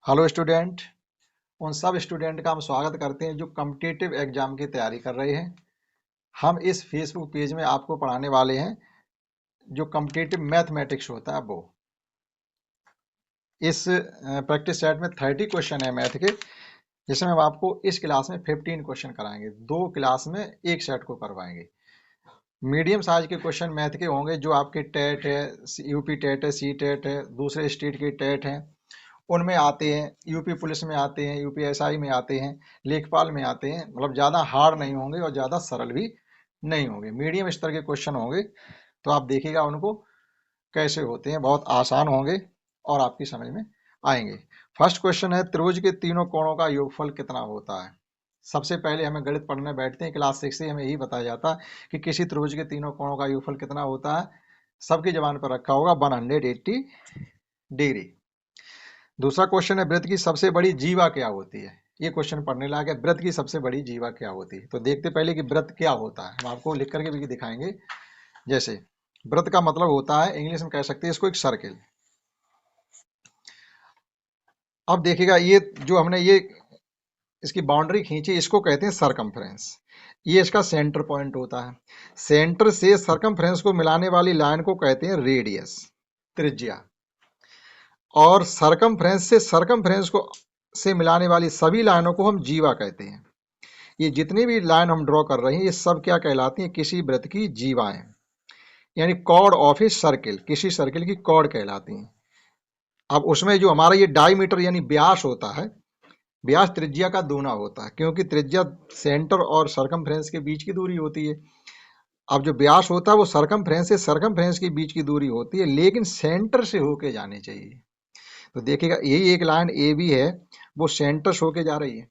Hello student. उन सब student का हम स्वागत करते हैं जो कॉम्पिटिटिव एग्जाम की तैयारी कर रहे हैं। हम इस फेसबुक पेज में आपको पढ़ाने वाले हैं जो कॉम्पिटिटिव मैथमेटिक्स होता है वो। इस प्रैक्टिस सेट में 30 क्वेश्चन है मैथ के, जिसमें हम आपको इस क्लास में 15 क्वेश्चन कराएंगे। 2 क्लास में एक सेट को करवाएंगे। मीडियम साइज के क्वेश्चन मैथ के होंगे जो आपके टेट है, यूपी टेट है, सी टेट है, दूसरे स्टेट की टेट है, उनमें आते हैं। यूपी पुलिस में आते हैं, यूपीएसआई में आते हैं, लेखपाल में आते हैं। मतलब ज़्यादा हार्ड नहीं होंगे और ज़्यादा सरल भी नहीं होंगे, मीडियम स्तर के क्वेश्चन होंगे। तो आप देखिएगा उनको कैसे होते हैं, बहुत आसान होंगे और आपकी समझ में आएंगे। फर्स्ट क्वेश्चन है, त्रिभुज के तीनों कोणों का योगफल कितना होता है। सबसे पहले हमें गणित पढ़ने बैठते हैं, क्लास 6 से हमें यही बताया जाता है कि किसी त्रिभुज के तीनों कोणों का योगफल कितना होता है। सबकी जबान पर रखा होगा 180 डिग्री। दूसरा क्वेश्चन है, वृत्त की सबसे बड़ी जीवा क्या होती है। ये क्वेश्चन पढ़ने लायक है, वृत्त की सबसे बड़ी जीवा क्या होती है। तो देखते पहले कि वृत्त क्या होता है, हम आपको लिख करके भी दिखाएंगे। जैसे वृत्त का मतलब होता है, इंग्लिश में कह सकते हैं इसको, एक सर्किल। अब देखिएगा ये जो हमने ये इसकी बाउंड्री खींची, इसको कहते हैं सरकमफ्रेंस। ये इसका सेंटर पॉइंट होता है। सेंटर से सरकमफ्रेंस को मिलाने वाली लाइन को कहते हैं रेडियस, त्रिज्या। और सरकमफ्रेंस से सरकमफ्रेंस को से मिलाने वाली सभी लाइनों को हम जीवा कहते हैं। ये जितनी भी लाइन हम ड्रॉ कर रहे हैं ये सब क्या कहलाती हैं, किसी वृत्त की जीवाएं, यानी कॉर्ड ऑफ ए सर्किल, किसी सर्किल की कॉर्ड कहलाती हैं। अब उसमें जो हमारा ये डायमीटर यानी व्यास होता है, व्यास त्रिज्या का दूना होता है, क्योंकि त्रिज्या सेंटर और सरकमफ्रेंस के बीच की दूरी होती है। अब जो व्यास होता है वो सरकमफ्रेंस से सरकमफ्रेंस के बीच की दूरी होती है, लेकिन सेंटर से होके जानी चाहिए। तो देखिएगा यही एक लाइन ए बी है, वो सेंटर से होके जा रही है।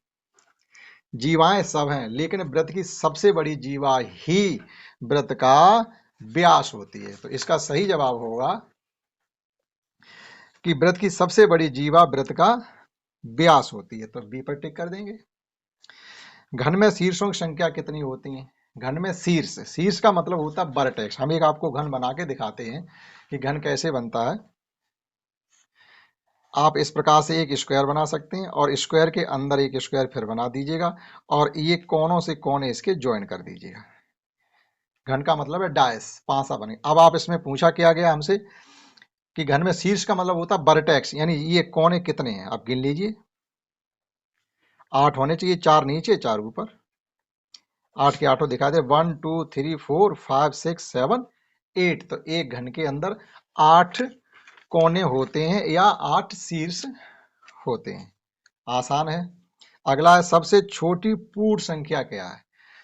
जीवाएं सब हैं, लेकिन वृत्त की सबसे बड़ी जीवा ही वृत्त का व्यास होती है। तो इसका सही जवाब होगा कि वृत्त की सबसे बड़ी जीवा वृत्त का व्यास होती है। तो बी पर टिक कर देंगे। घन में शीर्षों की संख्या कितनी होती है। घन में शीर्ष, शीर्ष का मतलब होता है वर्टेक्स। हम एक आपको घन बना के दिखाते हैं कि घन कैसे बनता है। आप इस प्रकार से एक स्क्वायर बना सकते हैं और स्क्वायर के अंदर एक स्क्वायर फिर बना दीजिएगा और ये कोनों से कोने इसके ज्वाइन कर दीजिएगा। घन का मतलब है डायस, पासा बने। अब आप इसमें पूछा क्या गया हमसे कि घन में शीर्ष का मतलब होता है वर्टेक्स, यानी ये कोने कितने हैं आप गिन लीजिए। 8 होने चाहिए, 4 नीचे 4 ऊपर। 8 के आठों दिखा दे, 1 2 3 4 5 6 7 8। तो एक घन के अंदर 8 कोने होते हैं या 8 शीर्ष होते हैं। आसान है। अगला है, सबसे छोटी पूर्ण संख्या क्या है।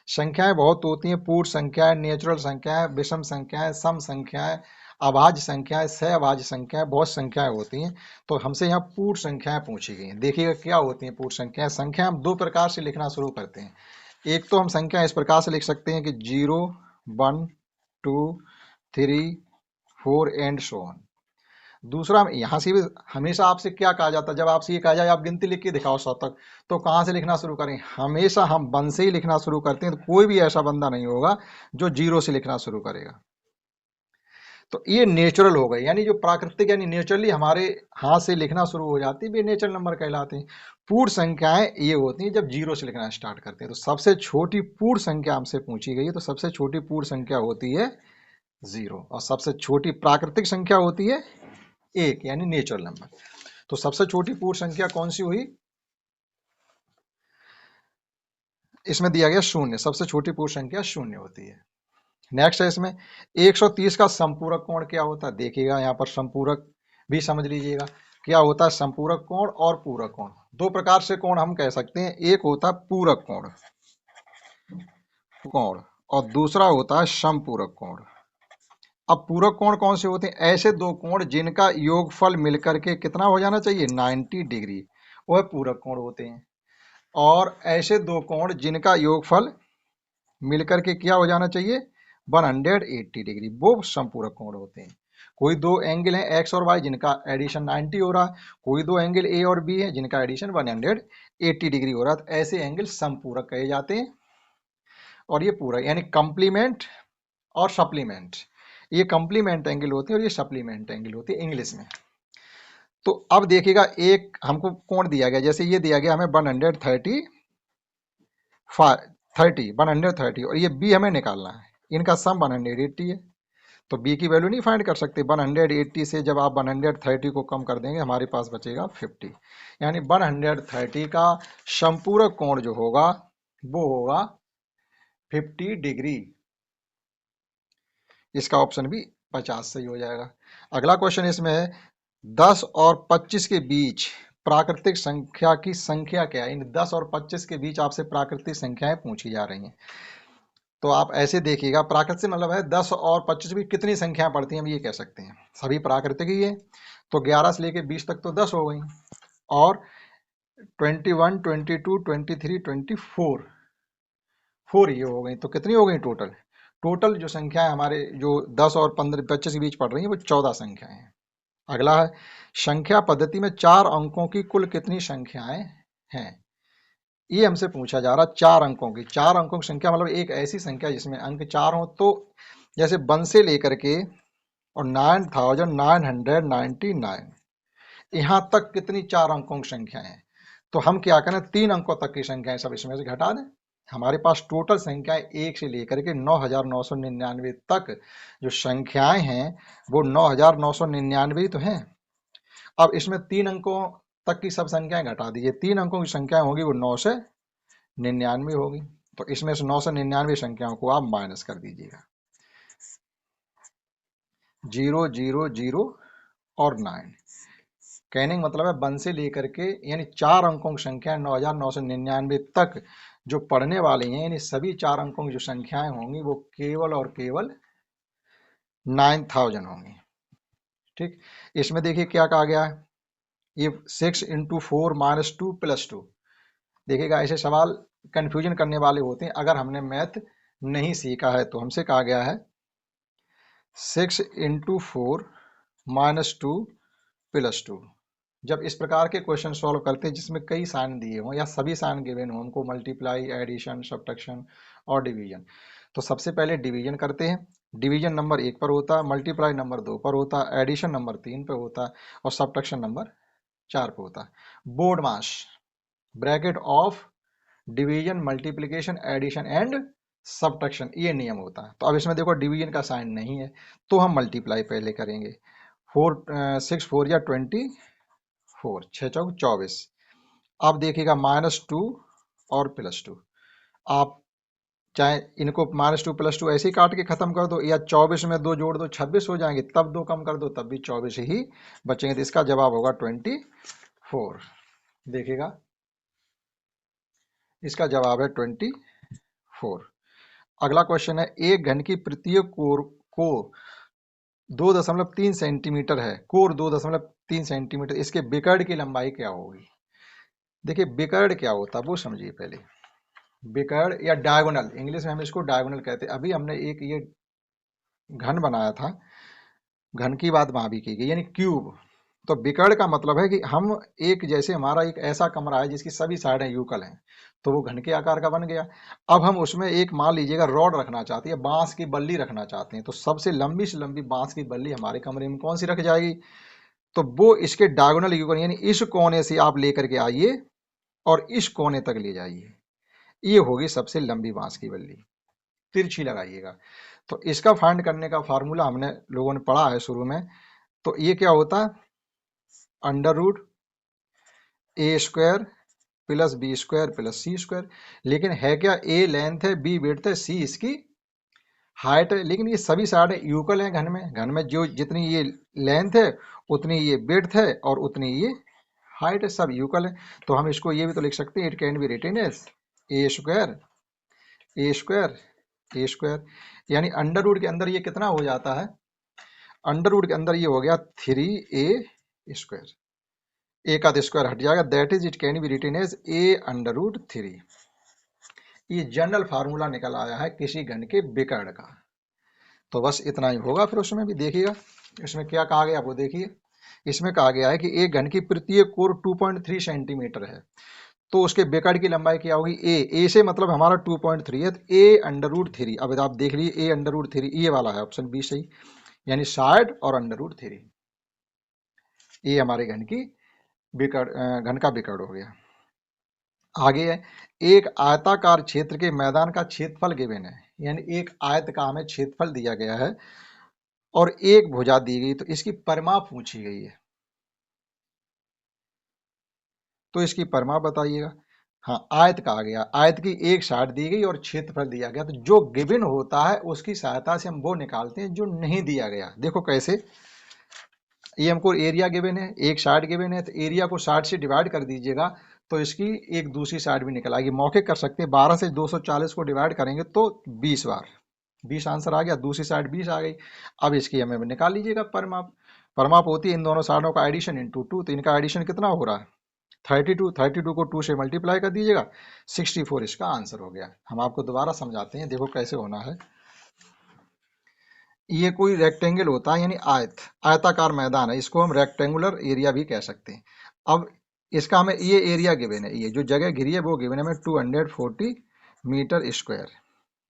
संख्याएं बहुत होती हैं, पूर्ण संख्याएं, नेचुरल संख्याएं, विषम संख्याएं, सम संख्याएं, अभाज्य संख्याएं, सहअभाज्य संख्याएं, बहुत संख्याएं होती हैं। तो हमसे यहाँ पूर्ण संख्याएं पूछी गई हैं। देखिएगा क्या होती हैं पूर्ण संख्याएं। संख्या हम दो प्रकार से लिखना शुरू करते हैं। एक तो हम संख्या इस प्रकार से लिख सकते हैं कि 0 1 2 3 4 एंड सो ऑन। दूसरा, यहाँ से भी हमेशा आपसे क्या कहा जाता है, जब आपसे ये कहा जाए आप गिनती लिख के दिखाओ 100 तक, तो कहाँ से लिखना शुरू करें। हमेशा हम 1 से ही लिखना शुरू करते हैं। तो कोई भी ऐसा बंदा नहीं होगा जो 0 से लिखना शुरू करेगा। तो ये नेचुरल हो गई, यानी जो प्राकृतिक यानी नेचुरली हमारे हाथ से लिखना शुरू हो जाती है, वे नेचुरल नंबर कहलाते हैं। पूर्ण संख्याएं ये होती हैं जब 0 से लिखना स्टार्ट करते हैं। तो सबसे छोटी पूर्ण संख्या हमसे पूछी गई है, तो सबसे छोटी पूर्ण संख्या होती है 0 और सबसे छोटी प्राकृतिक संख्या होती है 1, यानी नेचुरल नंबर। तो सबसे छोटी पूर्ण संख्या कौन सी हुई, इसमें दिया गया 0। सबसे छोटी पूर्ण संख्या 0 होती है। नेक्स्ट है इसमें 130 का संपूरक कोण क्या होता है। देखिएगा यहाँ पर संपूरक भी समझ लीजिएगा क्या होता है। संपूरक कोण और पूरक कोण, दो प्रकार से कोण हम कह सकते हैं। एक होता है पूरक कोण कोण और दूसरा होता है समपूरक कोण। अब पूरक कोण कौन से होते हैं, ऐसे दो कोण जिनका योगफल मिलकर के कितना हो जाना चाहिए, 90 डिग्री, वह पूरक कोण होते हैं। और ऐसे दो कोण जिनका योगफल मिलकर के क्या हो जाना चाहिए, 180 डिग्री, वो समपूरक कोण होते हैं। कोई दो एंगल है एक्स और वाई जिनका एडिशन 90 हो रहा है, कोई दो एंगल ए और बी है जिनका एडिशन 180 डिग्री हो रहा है। तो ऐसे एंगल समपूरक कहे जाते हैं। और ये पूरक यानी कंप्लीमेंट और सप्लीमेंट, ये कंप्लीमेंट एंगल होते हैं और ये सप्लीमेंट एंगल होती है इंग्लिश में। तो अब देखिएगा एक हमको कोण दिया गया, जैसे ये दिया गया हमें 130 और ये बी हमें निकालना है, इनका सम 180 है। तो बी की वैल्यू नहीं फाइंड कर सकते। 180 से जब आप 130 को कम कर देंगे हमारे पास बचेगा 50, यानी 130 का संपूरक कोण जो होगा वो होगा 50 डिग्री। इसका ऑप्शन भी 50 सही हो जाएगा। अगला क्वेश्चन इसमें है 10 और 25 के बीच प्राकृतिक संख्या की संख्या क्या है। इन 10 और 25 के बीच आपसे प्राकृतिक संख्याएं पूछी जा रही हैं। तो आप ऐसे देखिएगा, प्राकृतिक मतलब है 10 और 25 की कितनी संख्याएं पड़ती हैं, हम ये कह सकते हैं सभी प्राकृतिक ही है। तो 11 से लेके 20 तक तो 10 हो गई, और 21, 22, 23, 24 4 ये हो गई, तो कितनी हो गई टोटल। टोटल जो संख्या है हमारे जो 10 और 15 25 के बीच पड़ रही है वो 14 संख्याएं हैं। अगला है संख्या पद्धति में 4 अंकों की कुल कितनी संख्याएं हैं। ये हमसे पूछा जा रहा 4 अंकों की। 4 अंकों की संख्या मतलब एक ऐसी संख्या जिसमें अंक 4 हो। तो जैसे 1 से लेकर के और 9999 यहाँ तक कितनी 4 अंकों की संख्या है। तो हम क्या करें, 3 अंकों तक की संख्याएं सब इसमें से घटा दें। हमारे पास टोटल संख्याएं 1 से लेकर के 9999 तक जो संख्याएं हैं वो 9999 तो हैं। अब इसमें 3 अंकों तक की सब संख्याएं घटा दीजिए। 3 अंकों की संख्याएं होगी वो 9 से 99 होगी। तो इसमें से 9 से 99 संख्याओं को आप माइनस कर दीजिएगा। 0 0 0 और 9 कहने का मतलब है 1 से लेकर के यानी 4 अंकों की संख्या 9999 तक जो पढ़ने वाली हैं, यानी सभी 4 अंकों की जो संख्याएं होंगी वो केवल और केवल 9000 होंगी। ठीक, इसमें देखिए क्या कहा गया है, ये 6 × 4 - 2 + 2। देखिएगा ऐसे सवाल कंफ्यूजन करने वाले होते हैं अगर हमने मैथ नहीं सीखा है। तो हमसे कहा गया है 6 × 4 - 2 + 2। जब इस प्रकार के क्वेश्चन सॉल्व करते हैं जिसमें कई साइन दिए हों या सभी साइन गिवन हो, हमको मल्टीप्लाई, एडिशन, सब्ट्रैक्शन और डिवीजन, तो सबसे पहले डिवीजन करते हैं। डिवीजन नंबर 1 पर होता है, मल्टीप्लाई नंबर 2 पर होता है, एडिशन नंबर 3 पर होता है और सब्ट्रैक्शन नंबर 4 पर होता है। BODMAS bracket of division, multiplication, addition and subtraction, ये नियम होता है। तो अब इसमें देखो डिवीजन का साइन नहीं है तो हम मल्टीप्लाई पहले करेंगे। 6 4 या 24, 6 चौक 24। अब देखिएगा -2 और +2। आप चाहे इनको -2 +2 ऐसे ही काट के खत्म कर दो, या 24 में 2 जोड़ दो 26 हो जाएंगे, तब 2 कम कर दो तब भी 24 ही बचेंगे। तो इसका जवाब होगा 24। देखिएगा इसका जवाब है 24। अगला क्वेश्चन है एक घन की प्रत्येक को 2.3 सेंटीमीटर है, कोर 2.3 सेंटीमीटर, इसके विकर्ण की लंबाई क्या होगी। देखिए विकर्ण क्या होता है वो समझिए पहले। विकर्ण या डायगोनल, इंग्लिश में हम इसको डायगोनल कहते हैं। अभी हमने एक ये घन बनाया था, घन की बात वहां भी की गई, यानी क्यूब। तो विकर्ण का मतलब है कि हम एक, जैसे हमारा एक ऐसा कमरा है जिसकी सभी साइडें यूकल हैं, तो वो घन के आकार का बन गया। अब हम उसमें एक मान लीजिएगा रॉड रखना चाहते हैं, बांस की बल्ली रखना चाहते हैं, तो सबसे लंबी से लंबी बांस की बल्ली हमारे कमरे में कौन सी रख जाएगी, तो वो इसके डायगोनल यूकल, यानी इस कोने से आप लेकर के आइए और इस कोने तक ले जाइए, ये होगी सबसे लंबी बांस की बल्ली। तिरछी लगाइएगा। तो इसका फाइंड करने का फार्मूला हमने लोगों ने पढ़ा है शुरू में। तो ये क्या होता है, √a² + b² + c²। लेकिन है क्या, a लेंथ है, b विड्थ है, c इसकी हाइट है। लेकिन ये सभी साइड यूकल हैं घन में। घन में जो जितनी ये लेंथ है उतनी ये विड्थ है और उतनी ये हाइट है, सब यूकल है। तो हम इसको ये भी तो लिख सकते हैं, it can be written as a², यानी अंडर के अंदर ये कितना हो जाता है, अंडर के अंदर ये हो गया 3a²। ए का स्क्वायर हट जाएगा, that is it can be written as a√3। ये जनरल फार्मूला निकल आया है किसी घन के विकर्ण का। तो बस इतना ही होगा। फिर उसमें भी देखिएगा इसमें क्या कहा गया वो देखिए। इसमें कहा गया है कि एक घन की प्रत्येक कोर 2.3 सेंटीमीटर है, तो उसके विकर्ण की लंबाई क्या होगी, ए से मतलब हमारा 2.3 है, तो a√3। अब आप देख लीजिए a√3 ये वाला है, ऑप्शन बी सही, यानी 60 और √3। ये हमारे घन का विकर्ण हो गया। आगे है, एक आयताकार क्षेत्र के मैदान का क्षेत्रफल गिवन है, यानी एक आयत का हमें क्षेत्रफल दिया गया है और एक भुजा दी गई, तो इसकी परिमाप पूछी गई है, तो इसकी परिमाप बताइएगा। हाँ, आयत का आ गया, आयत की एक साइड दी गई और क्षेत्रफल दिया गया, तो जो गिवन होता है उसकी सहायता से हम वो निकालते हैं जो नहीं दिया गया। देखो कैसे, ये हमको एरिया गिवन है, एक साइड गिवन है, तो एरिया को 60 से डिवाइड कर दीजिएगा तो इसकी एक दूसरी साइड भी निकल आएगी। मौखिक कर सकते हैं, 12 से 240 को डिवाइड करेंगे तो 20 बार, 20 आंसर आ गया, दूसरी साइड 20 आ गई। अब इसकी हमें निकाल लीजिएगा परिमाप। परिमाप होती है इन दोनों साइडों का एडिशन इंटू 2, तो इनका एडिशन कितना हो रहा है 32, 32 को 2 से मल्टीप्लाई कर दीजिएगा, 64 इसका आंसर हो गया। हम आपको दोबारा समझाते हैं, देखो कैसे होना है। ये कोई रेक्टेंगल होता है, यानी आयताकार मैदान है, इसको हम रेक्टेंगुलर एरिया भी कह सकते हैं। अब इसका हमें ये एरिया गिवन है, ये जो जगह घिरी है वो गिवन है हमें 240 मीटर स्क्वायर,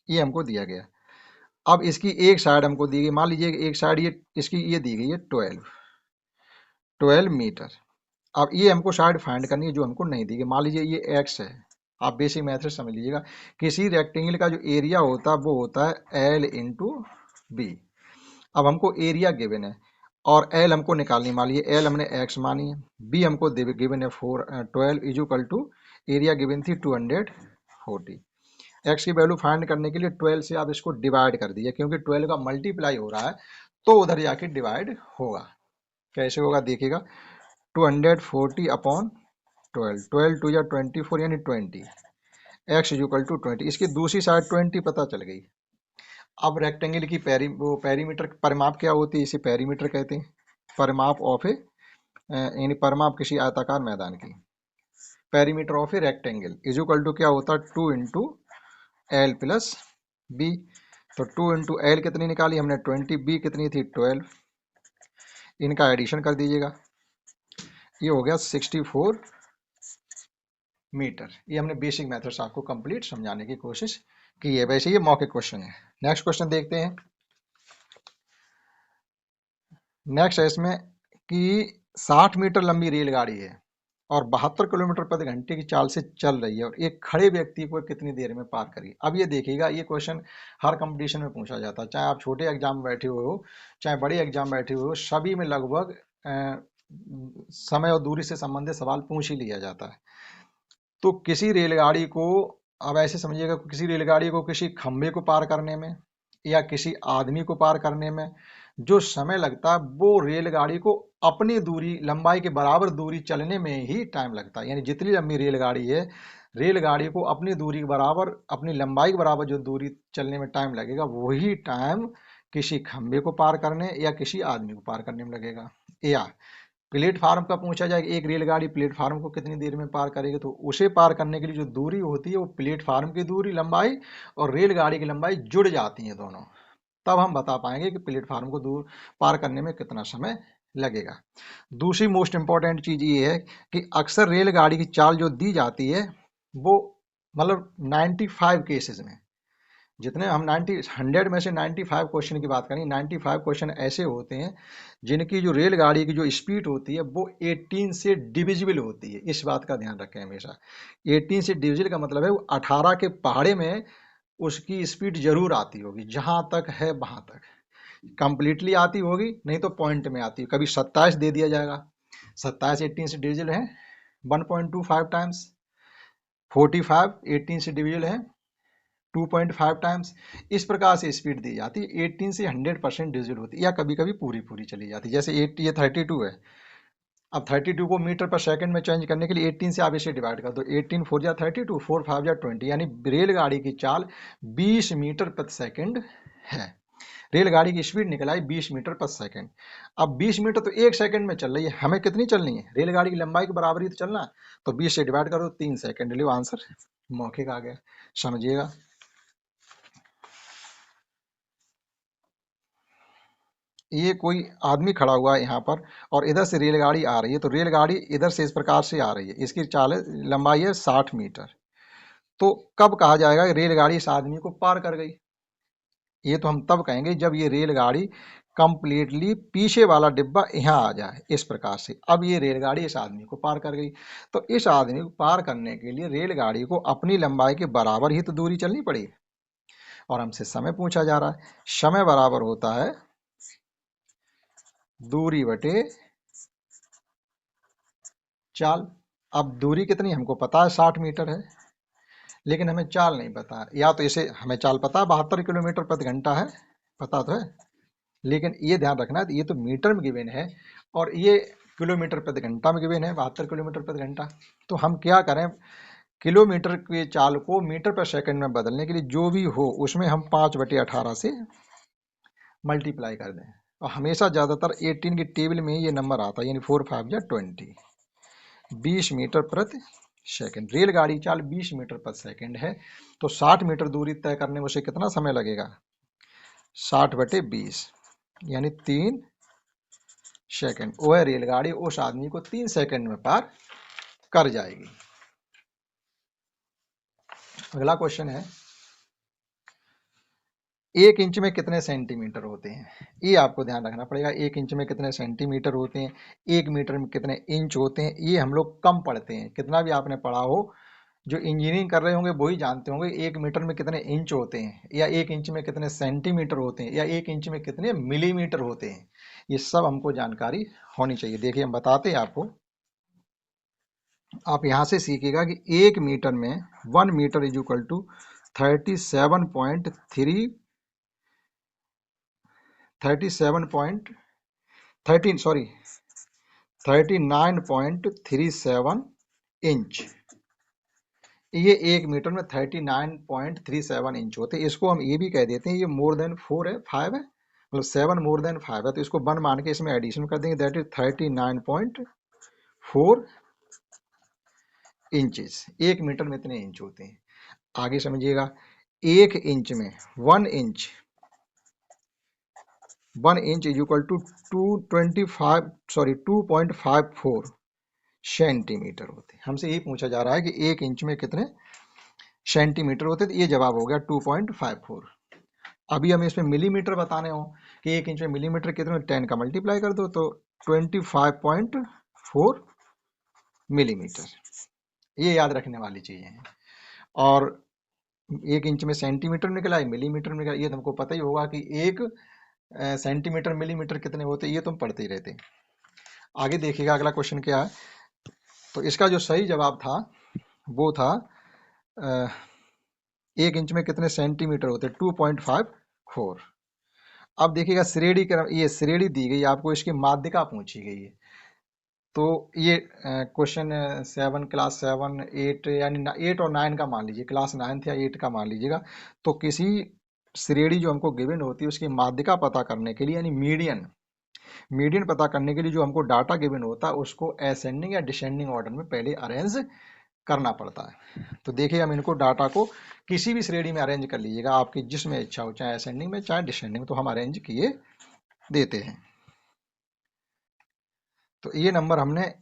ये हमको दिया गया। अब इसकी एक साइड हमको दी गई, मान लीजिए एक साइड ये इसकी ये दी गई है 12 मीटर। अब ये हमको साइड फाइंड करनी है जो हमको नहीं दी गई, मान लीजिए ये एक्स है। आप बेसिक मैथड समझ लीजिएगा, किसी रेक्टेंगल का जो एरिया होता है वो होता है एल इंटू बी। अब हमको एरिया गिवन है और एल हमको निकालनी, मान लीजिए एल हमने एक्स मानी है, बी हमको गिवन है 12 इजुकल टू एरिया गिवन थी 240। एक्स की वैल्यू फाइंड करने के लिए 12 से आप इसको डिवाइड कर दीजिए, क्योंकि 12 का मल्टीप्लाई हो रहा है तो उधर जाके डिवाइड होगा। कैसे होगा देखिएगा, 240 अपॉन 12, 12 टू या 24 यानी 20, एक्स इजुकल टू 20, इसकी दूसरी साइड 20 पता चल गई। अब रेक्टेंगल की पेरीमीटर परिमाप क्या होती है, इसे पेरीमीटर कहते हैं, परिमाप ऑफ ए यानी परिमाप किसी आयताकार मैदान की, perimeter of a rectangle equal to क्या होता है 2 इंटू एल प्लस बी। तो 2 इंटू एल कितनी निकाली हमने 20, बी कितनी थी 12, इनका एडिशन कर दीजिएगा, ये हो गया 64 मीटर। ये हमने बेसिक मेथड से आपको कंप्लीट समझाने की कोशिश की है, वैसे ये मौखिक क्वेश्चन है। नेक्स्ट क्वेश्चन देखते हैं। नेक्स्ट है इसमें कि 60 मीटर लंबी रेलगाड़ी है और 72 किलोमीटर प्रति घंटे की चाल से चल रही है और एक खड़े व्यक्ति को कितनी देर में पार करेगी। अब ये देखिएगा, ये क्वेश्चन हर कंपटीशन में पूछा जाता है, चाहे आप छोटे एग्जाम में बैठे हुए हो चाहे बड़े एग्जाम में बैठे हुए हो, सभी में लगभग समय और दूरी से संबंधित सवाल पूछ ही लिया जाता है। तो किसी रेलगाड़ी को, अब ऐसे समझिएगा, किसी रेलगाड़ी को किसी खंभे को पार करने में या किसी आदमी को पार करने में जो समय लगता है वो रेलगाड़ी को अपनी दूरी लंबाई के बराबर दूरी चलने में ही टाइम लगता है। यानी जितनी लंबी रेलगाड़ी है, रेलगाड़ी को अपनी दूरी के बराबर, अपनी लंबाई के बराबर जो दूरी चलने में टाइम लगेगा वही टाइम किसी खंभे को पार करने या किसी आदमी को पार करने में लगेगा। या प्लेटफार्म का पूछा जाए कि एक रेलगाड़ी प्लेटफार्म को कितनी देर में पार करेगी, तो उसे पार करने के लिए जो दूरी होती है वो प्लेटफार्म की दूरी लंबाई और रेलगाड़ी की लंबाई जुड़ जाती हैं दोनों, तब हम बता पाएंगे कि प्लेटफार्म को दूर पार करने में कितना समय लगेगा। दूसरी मोस्ट इंपॉर्टेंट चीज ये है कि अक्सर रेलगाड़ी की चाल जो दी जाती है वो मतलब 95 केसेस में, जितने हम 100 में से 95 क्वेश्चन की बात करें, 95 क्वेश्चन ऐसे होते हैं जिनकी जो रेलगाड़ी की जो स्पीड होती है वो 18 से डिविजिबल होती है। इस बात का ध्यान रखें हमेशा, 18 से डिविजिबल का मतलब है वो 18 के पहाड़े में उसकी स्पीड जरूर आती होगी, जहां तक है वहां तक कंप्लीटली आती होगी, नहीं तो पॉइंट में आती है। कभी 27 दे दिया जाएगा, 27 18 से डिविजिबल है 1.25 टाइम्स, 45 18 से डिविजिबल है 2.5 टाइम्स, इस प्रकार से स्पीड दी जाती है। 18 से 100% डिजिटल होती है या कभी कभी पूरी पूरी चली जाती है। जैसे 8 ये 32 है, अब 32 को मीटर पर सेकंड में चेंज करने के लिए 18 से आप इसे डिवाइड कर दो, 18 4 जा 32, 4 5 जा 20, यानी रेलगाड़ी की चाल 20 मीटर प्रति सेकंड है। रेलगाड़ी की स्पीड निकल आई 20 मीटर प्रति सेकंड। अब 20 मीटर तो एक सेकंड में चल रही है, हमें कितनी चलनी है, रेलगाड़ी की लंबाई के बराबर ही तो चलना है, तो 20 से डिवाइड करो 3 सेकंड, लो आंसर मौखिक आ गया। समझिएगा, ये कोई आदमी खड़ा हुआ है यहाँ पर और इधर से रेलगाड़ी आ रही है, तो रेलगाड़ी इधर से इस प्रकार से आ रही है, इसकी चाल लंबाई है 60 मीटर। तो कब कहा जाएगा कि रेलगाड़ी इस आदमी को पार कर गई, ये तो हम तब कहेंगे जब ये रेलगाड़ी कंप्लीटली पीछे वाला डिब्बा यहाँ आ जाए इस प्रकार से। अब ये रेलगाड़ी इस आदमी को पार कर गई, तो इस आदमी को पार करने के लिए रेलगाड़ी को अपनी लंबाई के बराबर ही तो दूरी चलनी पड़ेगी, और हमसे समय पूछा जा रहा है। समय बराबर होता है दूरी बटे चाल। अब दूरी कितनी हमको पता है 60 मीटर है, लेकिन हमें चाल नहीं पता। या तो इसे हमें चाल पता है 72 किलोमीटर प्रति घंटा है, पता तो है, लेकिन ये ध्यान रखना है ये तो मीटर में गिवन है और ये किलोमीटर प्रति घंटा में गिवन है 72 किलोमीटर प्रति घंटा। तो हम क्या करें, किलोमीटर के चाल को मीटर पर सेकंड में बदलने के लिए जो भी हो उसमें हम 5/18 से मल्टीप्लाई कर दें। और हमेशा ज़्यादातर 18 की टेबल में ये नंबर आता है, यानी 4 5 या 20, 20 मीटर प्रति सेकंड। रेलगाड़ी चाल 20 मीटर प्रति सेकंड है, तो 60 मीटर दूरी तय करने में उसे कितना समय लगेगा, 60/20 यानी 3 सेकंड। वह रेलगाड़ी उस आदमी को 3 सेकंड में पार कर जाएगी। अगला क्वेश्चन है, 1 इंच में कितने सेंटीमीटर होते हैं, ये आपको ध्यान रखना पड़ेगा। 1 इंच में कितने सेंटीमीटर होते हैं, 1 मीटर में कितने इंच होते हैं, ये हम लोग कम पढ़ते हैं। कितना भी आपने पढ़ा हो, जो इंजीनियरिंग कर रहे होंगे वही जानते होंगे 1 मीटर में कितने इंच होते हैं, या 1 इंच में कितने सेंटीमीटर होते हैं, या 1 इंच में कितने मिलीमीटर होते हैं। ये सब हमको जानकारी होनी चाहिए। देखिए हम बताते हैं आपको। आप यहाँ से सीखिएगा कि 1 मीटर में 1 metre is equal to 37.3 39.37 inch. ये 1 मीटर में 39.37 इंच होते हैं। इसको हम ये भी कह देते हैं, ये मोर देन 4 है, 5 है, मतलब 7 मोर देन 5 है, तो इसको 1 मान के इसमें एडिशन कर देंगे, दैट इज 39.4 इंचेस। 1 मीटर में इतने इंच होते हैं। आगे समझिएगा, 1 इंच में 1 inch is equal to 2.54 centimetre होते हैं। हमसे यही पूछा जा रहा है कि 1 इंच में कितने सेंटीमीटर होते हैं, तो ये जवाब हो गया 2.54। अभी हमें इसमें मिलीमीटर बताने हो कि 1 इंच में मिलीमीटर कितने, 10 का मल्टीप्लाई कर दो तो 25.4 मिलीमीटर। ये याद रखने वाली चीजें हैं। और 1 इंच में सेंटीमीटर निकला है, मिलीमीटर निकला, ये तुमको पता ही होगा कि 1 सेंटीमीटर मिलीमीटर कितने होते हैं, ये तुम पढ़ते ही रहते हैं। आगे देखिएगा अगला क्वेश्चन क्या है। तो इसका जो सही जवाब था वो था 1 इंच में कितने सेंटीमीटर होते हैं, 2.54। अब देखिएगा श्रेणी क्रम, ये श्रेणी दी गई आपको, इसकी माध्यिका पूछी गई है। तो ये क्वेश्चन 7 क्लास 7 8 यानी 8 और 9 का मान लीजिए, क्लास 9 या 8 का मान लीजिएगा। तो किसी श्रेणी जो हमको गिवन होती है उसकी माध्यिका पता करने के लिए, यानी मीडियन पता करने के लिए जो हमको डाटा गिवन होता है उसको असेंडिंग या डिसेंडिंग ऑर्डर में पहले अरेंज करना पड़ता है। तो देखिए हम इनको डाटा को किसी भी श्रेणी में अरेंज कर लीजिएगा, आपकी जिसमें इच्छा हो, चाहे असेंडिंग में चाहे डिसेंडिंग में, तो हम अरेंज किए देते हैं। तो ये नंबर हमने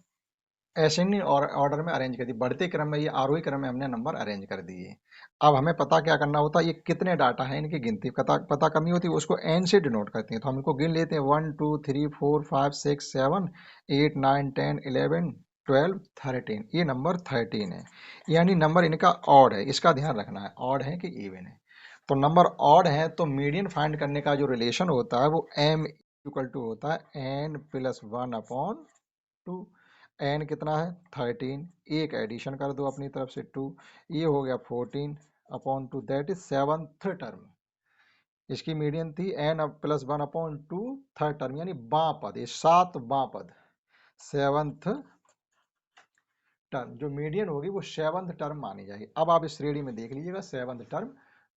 असेंडिंग ऑर्डर में अरेंज कर दी, बढ़ते क्रम में, ये आरोही क्रम में हमने नंबर अरेंज कर दिए। अब हमें पता क्या करना होता है, ये कितने डाटा है इनकी गिनती पता करनी होती है, उसको एन से डिनोट करते हैं। तो हम इनको गिन लेते हैं, 1 2 3 4 5 6 7 8 9 10 11 12 13। ये नंबर 13 है, यानी नंबर इनका ऑड है। इसका ध्यान रखना है, ऑड है कि इवन है। तो नंबर ऑड है तो मीडियन फाइंड करने का जो रिलेशन होता है वो m इक्वल टू होता है n+1/2। एन कितना है 13, एक एडिशन कर दो अपनी तरफ से 2, ये हो गया 14/2, दैट इज 7th टर्म। इसकी मीडियन थी n+1/2 थर्ड टर्म, यानी बां पद, ये 7 बां पद 7th टर्म। जो मीडियन होगी वो 7th टर्म मानी जाएगी। अब आप इस श्रेणी में देख लीजिएगा 7th टर्म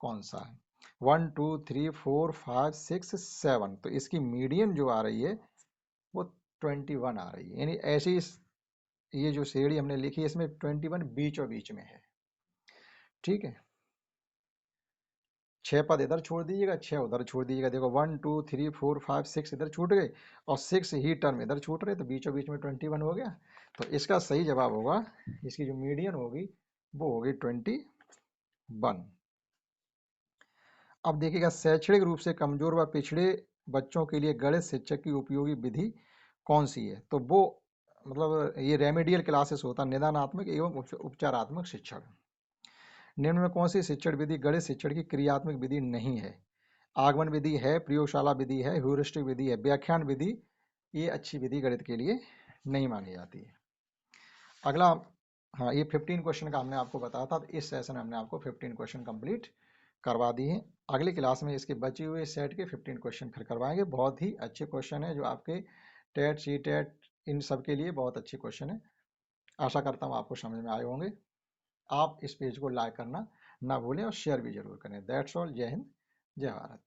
कौन सा है। 1 2 3 4 5 6 7, तो इसकी मीडियन जो आ रही है वो 21 आ रही है, यानी ऐसी ये जो श्रेणी हमने लिखी है इसमें 21 बीचों बीच में है। ठीक है, 6 पद इधर छोड़ दीजिएगा, 6 उधर छोड़ दीजिएगा। देखो 1 2 3 4 5 6 इधर छूट गए और 6 ही टर्म इधर छूट रहे, तो बीचों बीच में 21 हो गया। तो इसका सही जवाब होगा, इसकी जो मीडियन होगी वो होगी 21। अब देखिएगा, शैक्षणिक रूप से कमजोर व पिछड़े बच्चों के लिए गणित शिक्षक की उपयोगी विधि कौन सी है? तो वो मतलब ये रेमेडियल क्लासेस होता है, निदानात्मक एवं उपचारात्मक शिक्षण। निम्न में कौन सी शिक्षण विधि गणित शिक्षण की क्रियात्मक विधि नहीं है? आगमन विधि है, प्रयोगशाला विधि है, ह्यूरिस्टिक विधि है, व्याख्यान विधि ये अच्छी विधि गणित के लिए नहीं मानी जाती है। अगला, हाँ, ये 15 क्वेश्चन का हमने आपको बताया था, तो इस सेशन में हमने आपको 15 क्वेश्चन कंप्लीट करवा दिए हैं। अगली क्लास में इसके बचे हुए सेट के 15 क्वेश्चन फिर करवाएंगे। बहुत ही अच्छे क्वेश्चन है जो आपके टेट सी टेट इन सब के लिए बहुत अच्छे क्वेश्चन है। आशा करता हूँ आपको समझ में आए होंगे। आप इस पेज को लाइक करना ना भूलें और शेयर भी जरूर करें। That's all. जय हिंद, जय भारत।